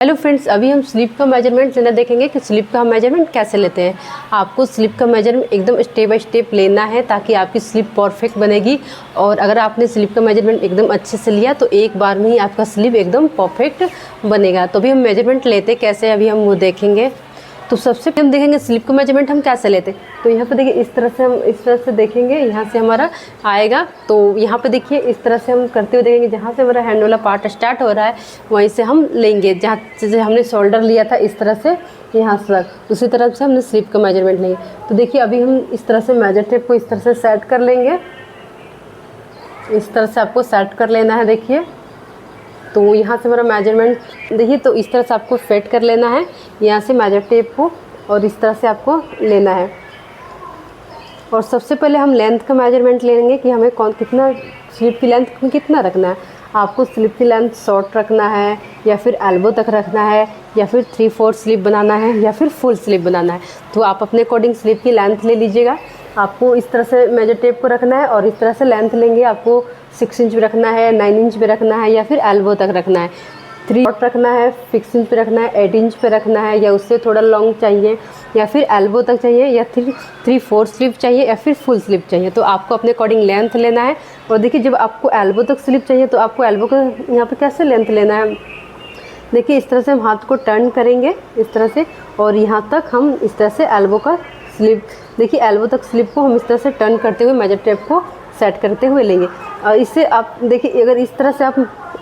Hello friends, अभी हम sleep का मेजरमेंट लेना देखेंगे कि स्लीप का हम मेजरमेंट कैसे लेते हैं। आपको स्लीप का मेजरमेंट एकदम स्टेप बाय स्टेप लेना है ताकि आपकी स्लीप परफेक्ट बनेगी। और अगर आपने स्लीप का मेजरमेंट एकदम अच्छे से लिया तो एक बार में ही आपका स्लीप एकदम परफेक्ट बनेगा। तो अभी हम मेजरमेंट लेते कैसे, अभी हम वो देखेंगे। तो सबसे पहले हम देखेंगे स्लीप का मेजरमेंट हम कैसे लेते हैं। तो यहाँ पे देखिए इस तरह से देखेंगे, यहाँ से हमारा आएगा। तो यहाँ पे देखिए इस तरह से हम करते हुए देखेंगे, जहाँ से हमारा हैंड वाला पार्ट स्टार्ट हो रहा है वहीं से हम लेंगे। जहाँ से हमने शोल्डर लिया था इस तरह से यहाँ तक, उसी तरह से हमने स्लीप का मेजरमेंट लेंगे। तो देखिए अभी हम इस तरह से मेजर टेप को इस तरह से सेट कर लेंगे। इस तरह से आपको सेट कर लेना है। देखिए तो यहाँ से हमारा मेजरमेंट देखिए, तो इस तरह से आपको सेट कर लेना है यहाँ से मेजर टेप को, और इस तरह से आपको लेना है। और सबसे पहले हम लेंथ का मेजरमेंट लेंगे कि हमें कितना स्लीप की लेंथ कितना रखना है। आपको स्लीप की लेंथ शॉर्ट रखना है या फिर एल्बो तक रखना है या फिर 3/4 स्लीप बनाना है या फिर फुल स्लीप बनाना है। तो आप अपने अकॉर्डिंग स्लीप की लेंथ ले लीजिएगा। आपको इस तरह से मेजर टेप को रखना है और इस तरह से लेंथ लेंगे। आपको 6 इंच पे रखना है, 9 इंच पे रखना है या फिर एल्बो तक रखना है। 3/4 रखना है, 6 इंच पे रखना है, 8 इंच पे रखना है या उससे थोड़ा लॉन्ग चाहिए या फिर एल्बो तक चाहिए या 3/4 स्लीप चाहिए या फिर फुल स्लीप चाहिए। तो आपको अपने अकॉर्डिंग लेंथ लेना है। और देखिए जब आपको एल्बो तक स्लीप चाहिए तो आपको एल्बो का यहाँ पे कैसे लेंथ लेना है। देखिए इस तरह से हम हाथ को टर्न करेंगे इस तरह से, और यहाँ तक हम इस तरह से एल्बो का स्लीप, देखिए एल्बो तक स्लीप को हम इस तरह से टर्न करते हुए मेजर टेप को सेट करते हुए लेंगे। और इससे आप देखिए अगर इस तरह से आप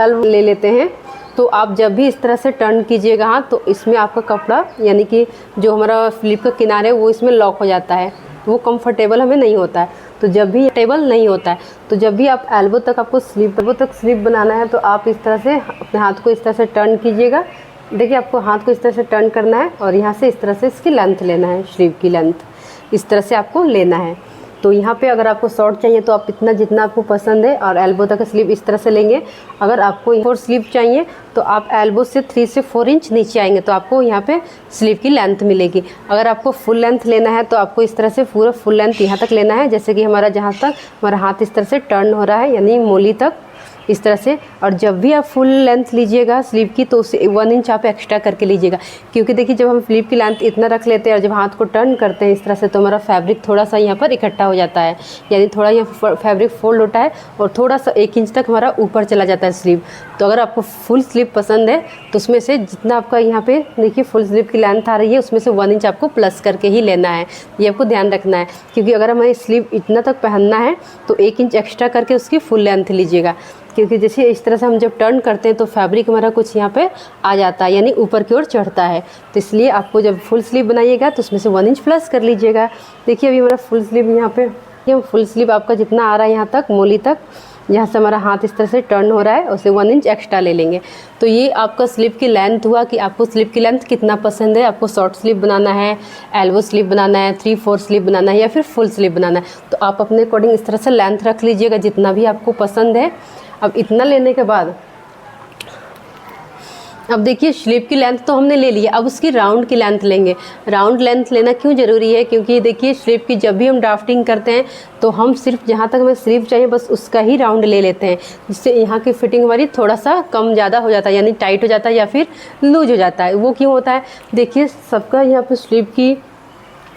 एल्बो ले लेते हैं तो आप जब भी इस तरह से टर्न कीजिएगा हाथ, तो इसमें आपका कपड़ा यानी कि जो हमारा स्लीप का किनारा है वो इसमें लॉक हो जाता है, वो कंफर्टेबल हमें नहीं होता है। तो जब भी टेबल नहीं होता है, तो जब भी आप एल्बो तक आपको स्लीप बनाना है तो आप इस तरह से अपने हाथ को इस तरह से टर्न कीजिएगा। देखिए आपको हाथ को इस तरह से टर्न करना है और यहाँ से इस तरह से इसकी लेंथ लेना है, स्लीप की लेंथ इस तरह से आपको लेना है। तो यहाँ पे अगर आपको शॉर्ट चाहिए तो आप इतना जितना आपको पसंद है, और एल्बो तक स्लीप इस तरह से लेंगे। अगर आपको 4 स्लीप चाहिए तो आप एल्बो से 3 से 4 इंच नीचे आएंगे तो आपको यहाँ पे स्लीप की लेंथ मिलेगी। अगर आपको फुल लेंथ लेना है तो आपको इस तरह से पूरा फुल लेंथ यहाँ तक लेना है, जैसे कि हमारा जहाँ तक हमारा हाथ इस तरह से टर्न हो रहा है यानी मोली तक इस तरह से। और जब भी आप फुल लेंथ लीजिएगा स्लीप की तो उसे 1 इंच आप एक्स्ट्रा करके लीजिएगा, क्योंकि देखिए जब हम स्लीप की लेंथ इतना रख लेते हैं और जब हाथ को टर्न करते हैं इस तरह से तो हमारा फैब्रिक थोड़ा सा यहाँ पर इकट्ठा हो जाता है, यानी थोड़ा यहाँ फैब्रिक फोल्ड होता है और थोड़ा सा 1 इंच तक हमारा ऊपर चला जाता है स्लीप। तो अगर आपको फुल स्लीप पसंद है तो उसमें से जितना आपका यहाँ पे देखिए फुल स्लीप की लेंथ आ रही है उसमें से 1 इंच आपको प्लस करके ही लेना है। ये आपको ध्यान रखना है, क्योंकि अगर हमें स्लीप इतना तक पहनना है तो 1 इंच एक्स्ट्रा करके उसकी फुल लेंथ लीजिएगा, क्योंकि जैसे इस तरह से हम जब टर्न करते हैं तो फैब्रिक हमारा कुछ यहाँ पे आ जाता है यानी ऊपर की ओर चढ़ता है। तो इसलिए आपको जब फुल स्लीव बनाइएगा तो उसमें से 1 इंच प्लस कर लीजिएगा। देखिए अभी हमारा फुल स्लीव यहाँ पे, ये फुल स्लीव आपका जितना आ रहा है यहाँ तक मोली तक, जहाँ से हमारा हाथ इस तरह से टर्न हो रहा है उसे 1 इंच एक्स्ट्रा ले लेंगे। तो ये आपका स्लीप की लेंथ हुआ कि आपको स्लीप की लेंथ कितना पसंद है। आपको शॉर्ट स्लीप बनाना है, एल्बो स्लीप बनाना है, 3/4 स्लीप बनाना है या फिर फुल स्लीप बनाना है, तो आप अपने अकॉर्डिंग इस तरह से लेंथ रख लीजिएगा जितना भी आपको पसंद है। अब इतना लेने के बाद अब देखिए स्लीप की लेंथ तो हमने ले लिया, अब उसकी राउंड की लेंथ लेंगे। राउंड लेंथ लेना क्यों ज़रूरी है, क्योंकि देखिए स्लीप की जब भी हम ड्राफ्टिंग करते हैं तो हम सिर्फ जहाँ तक हमें स्लीप चाहिए बस उसका ही राउंड ले लेते हैं, जिससे यहाँ की फिटिंग हमारी थोड़ा सा कम ज़्यादा हो जाता है, यानी टाइट हो जाता है या फिर लूज हो जाता है। वो क्यों होता है, देखिए सबका यहाँ पर स्लीप की,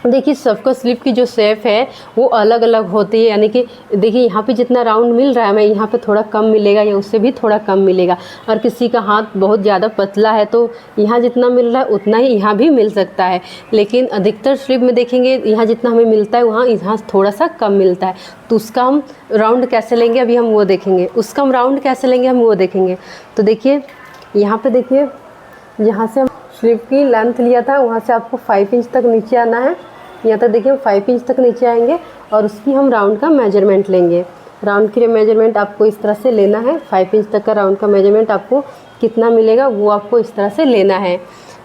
देखिए सबका स्लीप की जो शेप है वो अलग अलग होती है, यानी कि देखिए यहाँ पे जितना राउंड मिल रहा है हमें यहाँ पे थोड़ा कम मिलेगा या उससे भी थोड़ा कम मिलेगा। और किसी का हाथ बहुत ज़्यादा पतला है तो यहाँ जितना मिल रहा है उतना ही यहाँ भी मिल सकता है, लेकिन अधिकतर स्लीप में देखेंगे यहाँ जितना हमें मिलता है वहाँ यहाँ थोड़ा सा कम मिलता है। तो उसका हम राउंड कैसे लेंगे अभी हम वो देखेंगे, उसका हम राउंड कैसे लेंगे हम वो देखेंगे। तो देखिए यहाँ पर देखिए यहाँ से हम स्लीप की लेंथ लिया था वहाँ से आपको 5 इंच तक नीचे आना है। यहाँ तक देखिए हम 5 इंच तक नीचे आएंगे और उसकी हम राउंड का मेजरमेंट लेंगे। राउंड की मेजरमेंट आपको इस तरह से लेना है। 5 इंच तक का राउंड का मेजरमेंट आपको कितना मिलेगा वो आपको इस तरह से लेना है।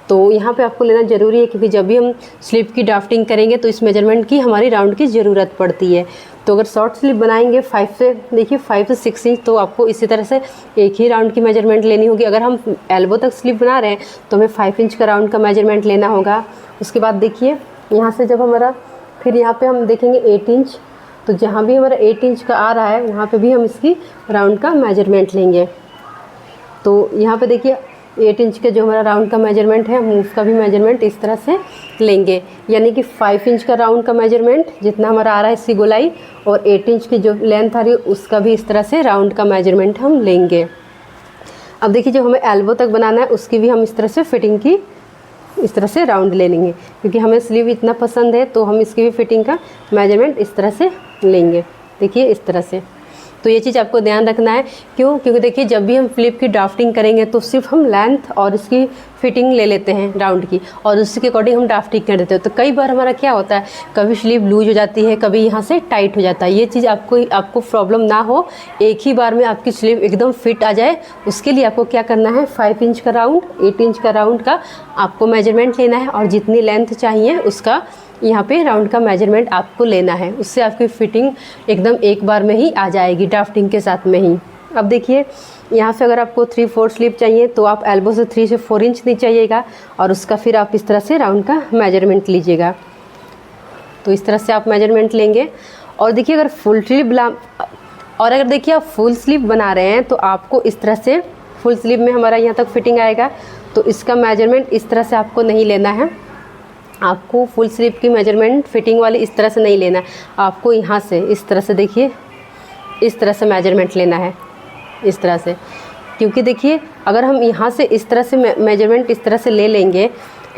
तो यहाँ पे आपको लेना ज़रूरी है, क्योंकि जब भी हम स्लीप की ड्राफ्टिंग करेंगे तो इस मेजरमेंट की हमारी राउंड की ज़रूरत पड़ती है। तो अगर शॉर्ट स्लीप बनाएंगे 5 से 6 इंच तो आपको इसी तरह से एक ही राउंड की मेजरमेंट लेनी होगी। अगर हम एल्बो तक स्लीप बना रहे हैं तो हमें 5 इंच का राउंड का मेजरमेंट लेना होगा। उसके बाद देखिए यहाँ से जब हमारा फिर यहाँ पे हम देखेंगे 8 इंच, तो जहाँ भी हमारा 8 इंच का आ रहा है वहाँ पे भी हम इसकी राउंड का मेजरमेंट लेंगे। तो यहाँ पे देखिए 8 इंच के जो हमारा राउंड का मेजरमेंट है, मूव का भी मेजरमेंट इस तरह से लेंगे, यानी कि 5 इंच का राउंड का मेजरमेंट जितना हमारा आ रहा है इसकी गोलाई, और 8 इंच की जो लेंथ आ रही है उसका भी इस तरह से राउंड का मेजरमेंट हम लेंगे। अब देखिए जो हमें एल्बो तक बनाना है उसकी भी हम इस तरह से फिटिंग की इस तरह से राउंड ले लेंगे, क्योंकि हमें स्लीव इतना पसंद है तो हम इसकी भी फिटिंग का मेजरमेंट इस तरह से लेंगे। देखिए इस तरह से। तो ये चीज़ आपको ध्यान रखना है। क्यों? क्योंकि देखिए जब भी हम फ्लिप की ड्राफ्टिंग करेंगे तो सिर्फ हम लेंथ और इसकी फिटिंग ले लेते हैं राउंड की, और उसी के अकॉर्डिंग हम ड्राफ्टिंग कर देते हैं। तो कई बार हमारा क्या होता है, कभी स्लीव लूज हो जाती है, कभी यहाँ से टाइट हो जाता है। ये चीज़ आपको प्रॉब्लम ना हो, एक ही बार में आपकी स्लीव एकदम फिट आ जाए, उसके लिए आपको क्या करना है, 5 इंच का राउंड, 8 इंच का राउंड का आपको मेजरमेंट लेना है, और जितनी लेंथ चाहिए उसका यहाँ पे राउंड का मेजरमेंट आपको लेना है। उससे आपकी फिटिंग एकदम एक बार में ही आ जाएगी ड्राफ्टिंग के साथ में ही। अब देखिए यहाँ से अगर आपको 3/4 स्लीव चाहिए तो आप एल्बो से 3 से 4 इंच नीचे आइएगा, और उसका फिर आप इस तरह से राउंड का मेजरमेंट लीजिएगा। तो इस तरह से आप मेजरमेंट लेंगे। और देखिए अगर देखिए आप फुल स्लीव बना रहे हैं तो आपको इस तरह से फुल स्लीव में हमारा यहाँ तक फिटिंग आएगा, तो इसका मेजरमेंट इस तरह से आपको नहीं लेना है। आपको फुल स्लीव की मेजरमेंट फिटिंग वाली इस तरह से नहीं लेना है, आपको यहाँ से इस तरह से देखिए इस तरह से मेजरमेंट लेना है, इस तरह से। क्योंकि देखिए अगर हम यहाँ से इस तरह से मेजरमेंट इस तरह से ले लेंगे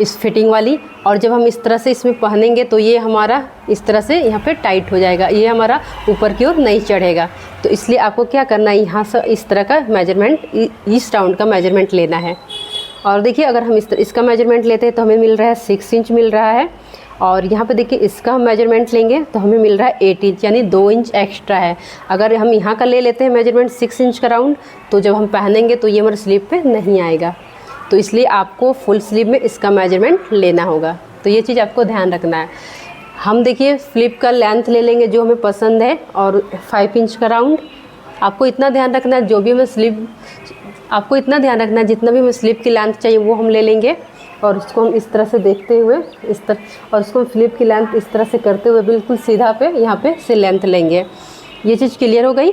इस फिटिंग वाली, और जब हम इस तरह से इसमें पहनेंगे तो ये हमारा इस तरह से यहाँ पे टाइट हो जाएगा, ये हमारा ऊपर की ओर नहीं चढ़ेगा। तो इसलिए आपको क्या करना है, यहाँ से इस तरह का मेजरमेंट, इस राउंड का मेजरमेंट लेना है। और देखिए अगर हम इसका मेजरमेंट लेते हैं तो हमें मिल रहा है 6 इंच मिल रहा है, और यहाँ पे देखिए इसका हम मेजरमेंट लेंगे तो हमें मिल रहा है 8 इंच, यानी 2 इंच एक्स्ट्रा है। अगर हम यहाँ का ले लेते हैं मेजरमेंट 6 इंच का राउंड, तो जब हम पहनेंगे तो ये हमारे स्लीव पे नहीं आएगा। तो इसलिए आपको फुल स्लीव में इसका मेजरमेंट लेना होगा। तो ये चीज़ आपको ध्यान रखना है। हम देखिए फ्लिप का लेंथ ले लेंगे जो हमें पसंद है, और 5 इंच का राउंड। आपको इतना ध्यान रखना है, जो भी हमें स्लीव आपको इतना ध्यान रखना है, जितना भी हमें स्लीव की लेंथ चाहिए वो हम ले लेंगे, और उसको हम इस तरह से देखते हुए इस तरह, और उसको स्लीव की लेंथ इस तरह से करते हुए बिल्कुल सीधा पे यहाँ पे से लेंथ लेंगे। ये चीज़ क्लियर हो गई।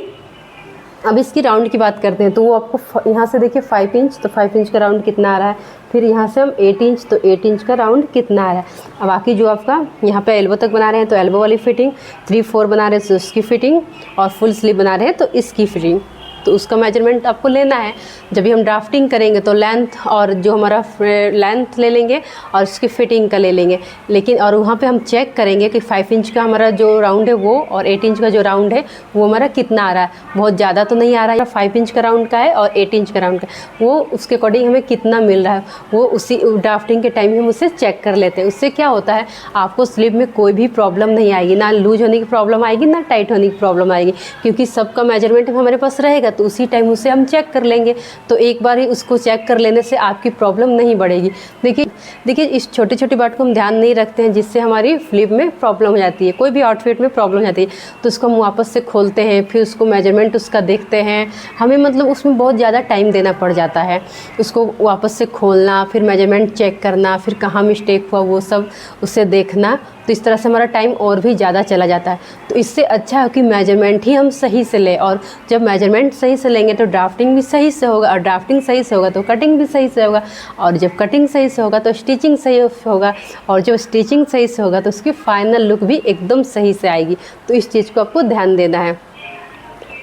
अब इसकी राउंड की बात करते हैं, तो वो आपको यहाँ से देखिए 5 इंच, तो 5 इंच का राउंड कितना आ रहा है, फिर यहाँ से हम 8 इंच, तो 8 इंच का राउंड कितना आ रहा है। अब बाकी जो आपका यहाँ पे एल्बो तक बना रहे हैं तो एल्बो वाली फिटिंग, 3/4 बना रहे हैं तो उसकी फिटिंग, और फुल स्लीव बना रहे हैं तो इसकी फिटिंग, तो उसका मेजरमेंट आपको लेना है। जब भी हम ड्राफ्टिंग करेंगे तो लेंथ और जो हमारा लेंथ ले लेंगे और उसकी फिटिंग का ले लेंगे, लेकिन और वहाँ पे हम चेक करेंगे कि 5 इंच का हमारा जो राउंड है वो, और 8 इंच का जो राउंड है वो हमारा कितना आ रहा है। बहुत ज़्यादा तो नहीं आ रहा है, 5 इंच का राउंड का है और 8 इंच का राउंड का, वो उसके अकॉर्डिंग हमें कितना मिल रहा है वो उसी ड्राफ्टिंग के टाइम हम उसे चेक कर लेते हैं। उससे क्या होता है, आपको स्लीव में कोई भी प्रॉब्लम नहीं आएगी, ना लूज होने की प्रॉब्लम आएगी ना टाइट होने की प्रॉब्लम आएगी, क्योंकि सबका मेजरमेंट हमारे पास रहेगा तो उसी टाइम उसे हम चेक कर लेंगे। तो एक बार ही उसको चेक कर लेने से आपकी प्रॉब्लम नहीं बढ़ेगी। देखिए इस छोटी छोटी बात को हम ध्यान नहीं रखते हैं, जिससे हमारी फ्लिप में प्रॉब्लम हो जाती है, कोई भी आउटफिट में प्रॉब्लम हो जाती है। तो उसको हम वापस से खोलते हैं, फिर उसको मेजरमेंट उसका देखते हैं, हमें मतलब उसमें बहुत ज़्यादा टाइम देना पड़ जाता है। उसको वापस से खोलना, फिर मेजरमेंट चेक करना, फिर कहाँ मिस्टेक हुआ वो सब उसे देखना, तो इस तरह से हमारा टाइम और भी ज़्यादा चला जाता है। तो इससे अच्छा है कि मेजरमेंट ही हम सही से लें, और जब मेजरमेंट सही से लेंगे तो ड्राफ्टिंग भी सही से होगा, और ड्राफ्टिंग सही से होगा तो कटिंग भी सही से होगा, और जब कटिंग सही से होगा तो स्टिचिंग सही होगा, और जब स्टिचिंग सही से होगा तो उसकी फाइनल लुक भी एकदम सही से आएगी। तो इस चीज़ को आपको ध्यान देना है।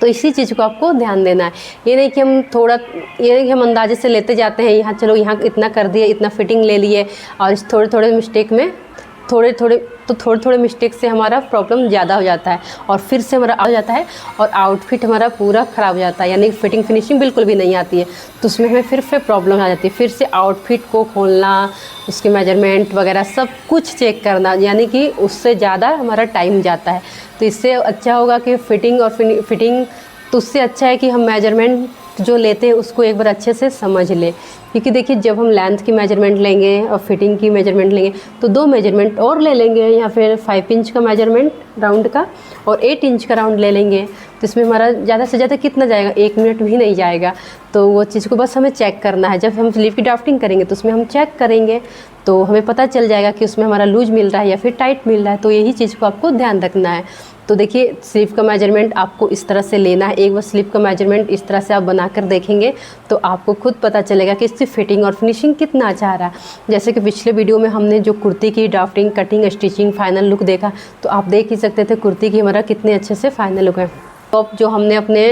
तो इसी चीज़ को आपको ध्यान देना है। ये नहीं कि हम अंदाजे से लेते जाते हैं, यहाँ चलो यहाँ इतना कर दिए, इतना फिटिंग ले लिए, और इस थोड़े थोड़े मिस्टेक में थोड़े थोड़े मिस्टेक से हमारा प्रॉब्लम ज़्यादा हो जाता है, और फिर से हमारा आ जाता है और आउटफिट हमारा पूरा ख़राब हो जाता है, यानी फिटिंग फिनिशिंग बिल्कुल भी नहीं आती है। तो उसमें हमें फिर प्रॉब्लम आ जाती है, फिर से आउटफिट को खोलना, उसके मेजरमेंट वगैरह सब कुछ चेक करना, यानी कि उससे ज़्यादा हमारा टाइम जाता है। तो इससे अच्छा होगा कि फिटिंग तो उससे अच्छा है कि हम मेजरमेंट जो लेते हैं उसको एक बार अच्छे से समझ लें। क्योंकि देखिए जब हम लेंथ की मेजरमेंट लेंगे और फिटिंग की मेजरमेंट लेंगे तो 2 मेजरमेंट और ले लेंगे, या फिर 5 इंच का मेजरमेंट राउंड का और 8 इंच का राउंड ले लेंगे। तो इसमें हमारा ज़्यादा से ज़्यादा कितना जाएगा, 1 मिनट भी नहीं जाएगा। तो वो चीज़ को बस हमें चेक करना है। जब हम स्लीव की ड्राफ्टिंग करेंगे तो उसमें हम चेक करेंगे तो हमें पता चल जाएगा कि उसमें हमारा लूज मिल रहा है या फिर टाइट मिल रहा है। तो यही चीज़ को आपको ध्यान रखना है। तो देखिए स्लीव का मेजरमेंट आपको इस तरह से लेना है। एक बार स्लीव का मेजरमेंट इस तरह से आप बनाकर देखेंगे तो आपको खुद पता चलेगा कि उसकी फिटिंग और फिनिशिंग कितना अच्छा आ रहा है। जैसे कि पिछले वीडियो में हमने जो कुर्ती की drafting, cutting, stitching, final look देखा, तो आप देख ही सकते थे कुर्ती की हमारा कितने अच्छे से फाइनल लुक है। टॉप जो हमने अपने,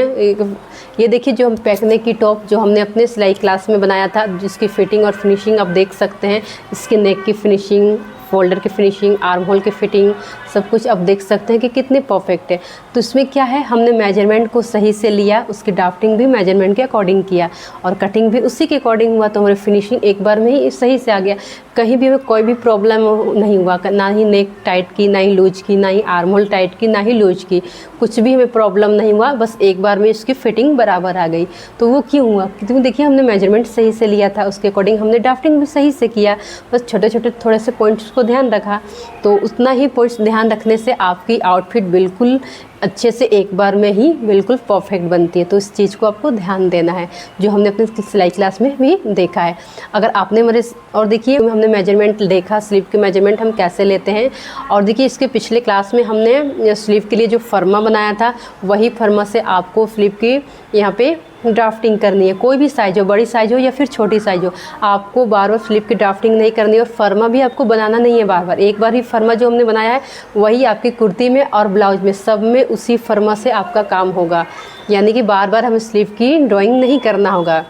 ये देखिए जो हम पहनने की टॉप जो हमने अपने सिलाई क्लास में बनाया था, जिसकी फिटिंग और फिनिशिंग आप देख सकते हैं। इसके नेक की फिनिशिंग, फोल्डर की फिनिशिंग, आर्म होल की फिटिंग, सब कुछ आप देख सकते हैं कि कितने परफेक्ट है। तो इसमें क्या है, हमने मेजरमेंट को सही से लिया, उसकी ड्राफ्टिंग भी मेजरमेंट के अकॉर्डिंग किया और कटिंग भी उसी के अकॉर्डिंग हुआ, तो हमारी फिनिशिंग एक बार में ही सही से आ गया। कहीं भी हमें कोई भी प्रॉब्लम नहीं हुआ, ना ही नेक टाइट की, ना ही लूज की, ना ही आर्म होल टाइट की, ना ही लूज की, कुछ भी हमें प्रॉब्लम नहीं हुआ। बस एक बार में इसकी फिटिंग बराबर आ गई। तो वो क्यों हुआ, क्योंकि देखिए हमने मेजरमेंट सही से लिया था, उसके अकॉर्डिंग हमने ड्राफ्टिंग भी सही से किया। बस छोटे छोटे थोड़े से पॉइंट्स को ध्यान रखा, तो उतना ही पॉइंट्स ध्यान रखने से आपकी आउटफिट बिल्कुल अच्छे से एक बार में ही बिल्कुल परफेक्ट बनती है। तो इस चीज़ को आपको ध्यान देना है, जो हमने अपने सिलाई क्लास में भी देखा है। अगर आपने मेरे, और देखिए हमने मेजरमेंट देखा, स्लीव के मेजरमेंट हम कैसे लेते हैं। और देखिए इसके पिछले क्लास में हमने स्लीव के लिए जो फर्मा बनाया था, वही फर्मा से आपको स्लीव की यहाँ पे ड्राफ्टिंग करनी है। कोई भी साइज़ हो, बड़ी साइज़ हो या फिर छोटी साइज़ हो, आपको बार बार स्लीव की ड्राफ्टिंग नहीं करनी है और फर्मा भी आपको बनाना नहीं है बार बार। एक बार ही फर्मा जो हमने बनाया है वही आपकी कुर्ती में और ब्लाउज में, सब में उसी फर्मा से आपका काम होगा। यानी कि बार बार हमें स्लीव की ड्राइंग नहीं करना होगा।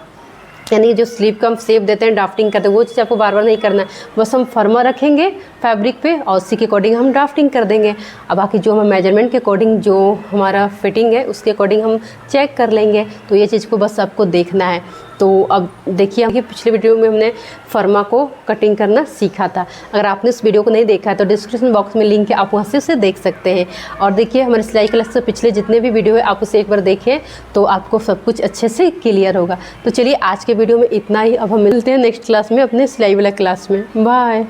यानी जो स्लीव का हम शेप देते हैं, ड्राफ्टिंग करते हैं, वो चीज़ आपको बार बार नहीं करना है। बस हम फर्मा रखेंगे फैब्रिक पे और उसी के अकॉर्डिंग हम ड्राफ्टिंग कर देंगे। अब बाकी जो हम मेजरमेंट के अकॉर्डिंग जो हमारा फिटिंग है उसके अकॉर्डिंग हम चेक कर लेंगे। तो ये चीज़ को बस आपको देखना है। तो अब देखिए पिछले वीडियो में हमने फर्मा को कटिंग करना सीखा था। अगर आपने इस वीडियो को नहीं देखा है तो डिस्क्रिप्शन बॉक्स में लिंक है, आप वहाँ से उसे देख सकते हैं। और देखिए हमारे सिलाई क्लास से पिछले जितने भी वीडियो है आप उसे एक बार देखें, तो आपको सब कुछ अच्छे से क्लियर होगा। तो चलिए आज के वीडियो में इतना ही। अब हम मिलते हैं नेक्स्ट क्लास में, अपने सिलाई वाला क्लास में। बाय।